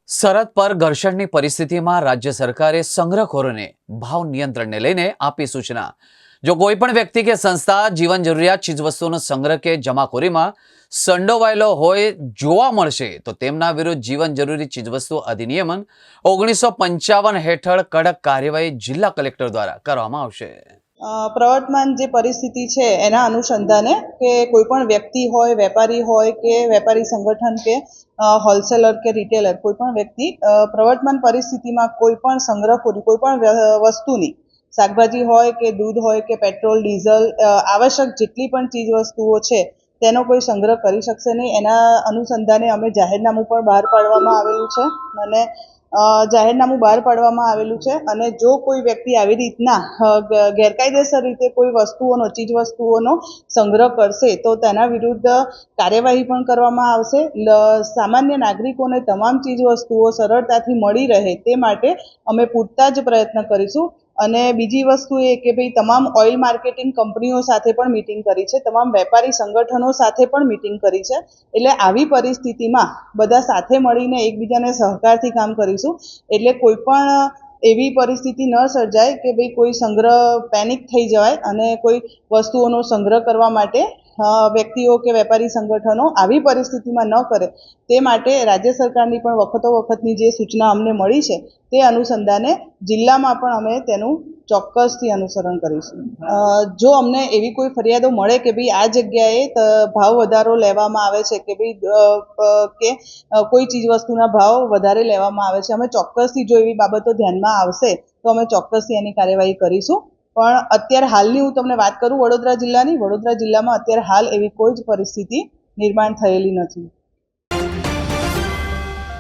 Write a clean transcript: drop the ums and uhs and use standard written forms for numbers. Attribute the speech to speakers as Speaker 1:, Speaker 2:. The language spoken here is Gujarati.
Speaker 1: સરહદ પર ઘર્ષણની પરિસ્થિતિમાં રાજ્ય સરકારે સંગ્રહખોરોને ભાવ નિયંત્રણને લઈને આપી સૂચના। જો કોઈ પણ વ્યક્તિ કે સંસ્થા જીવન જરૂરિયાત ચીજવસ્તુઓનો સંગ્રહ કે જમાખોરીમાં સંડોવાયેલો હોય જોવા મળશે તો તેમના વિરુદ્ધ જીવન જરૂરી ચીજવસ્તુ અધિનિયમ 1955 હેઠળ કડક કાર્યવાહી જિલ્લા કલેક્ટર દ્વારા કરવામાં આવશે।
Speaker 2: પ્રવર્તમાન જે પરિસ્થિતિ છે એના અનુસંધાને કે કોઈ પણ વ્યક્તિ હોય, વેપારી હોય કે વેપારી સંગઠન કે હોલસેલર કે રિટેલર, કોઈ પણ વ્યક્તિ પ્રવર્તમાન પરિસ્થિતિમાં કોઈ પણ સંગ્રહખોરી, કોઈ પણ વસ્તુની, શાકભાજી હોય કે દૂધ હોય કે પેટ્રોલ, ડીઝલ, આવશ્યક જેટલી પણ ચીજ વસ્તુઓ છે તેનો કોઈ સંગ્રહ કરી શકશે નહીં। એના અનુસંધાને અમે જાહેરનામું પણ બહાર પાડવામાં આવેલું છે અને અને જો કોઈ વ્યક્તિ આવી રીતના ગેરકાયદેસર રીતે કોઈ વસ્તુઓનો, ચીજ વસ્તુઓનો સંગ્રહ કરશે તો તેના વિરુદ્ધ કાર્યવાહી પણ કરવામાં આવશે। સામાન્ય નાગરિકોને તમામ ચીજ વસ્તુઓ સરળતાથી મળી રહે તે માટે અમે પૂરતા જ પ્રયત્ન કરીશું। અને બીજી વસ્તુ એ કે ભાઈ તમામ ઓઇલ માર્કેટિંગ કંપનીઓ સાથે પણ મીટિંગ કરી છે, તમામ વેપારી સંગઠનો સાથે પણ મીટિંગ કરી છે। એટલે આવી પરિસ્થિતિમાં બધા સાથે મળીને એકબીજાને સહકારથી કામ કરીશું, એટલે કોઈ પણ એવી પરિસ્થિતિ ન સર્જાય કે ભાઈ કોઈ સંગ્રહ પેનિક થઈ જાય અને કોઈ વસ્તુઓનો સંગ્રહ કરવા માટે વ્યક્તિઓ કે વેપારી સંગઠનો આવી પરિસ્થિતિમાં ન કરે તે માટે રાજ્ય સરકારની પણ વખતોવખતની જે સૂચના અમને મળી છે તે અનુસંધાને જિલ્લામાં પણ અમે તેનું ચોક્કસથી અનુસરણ કરીશું। જો અમને એવી કોઈ ફરિયાદો મળે કે ભાઈ આ જગ્યાએ ભાવ વધારો લેવામાં આવે છે કે ભાઈ કોઈ ચીજ વસ્તુના ભાવ વધારે લેવામાં આવે છે, અમે ચોક્કસથી જો એવી બાબતો ધ્યાનમાં આવશે તો અમે ચોક્કસથી એની કાર્યવાહી કરીશું। પણ અત્યારે હાલની હું તમને વાત કરું વડોદરા જિલ્લામાં અત્યારે હાલ એવી કોઈ જ પરિસ્થિતિ નિર્માણ થયેલી નથી।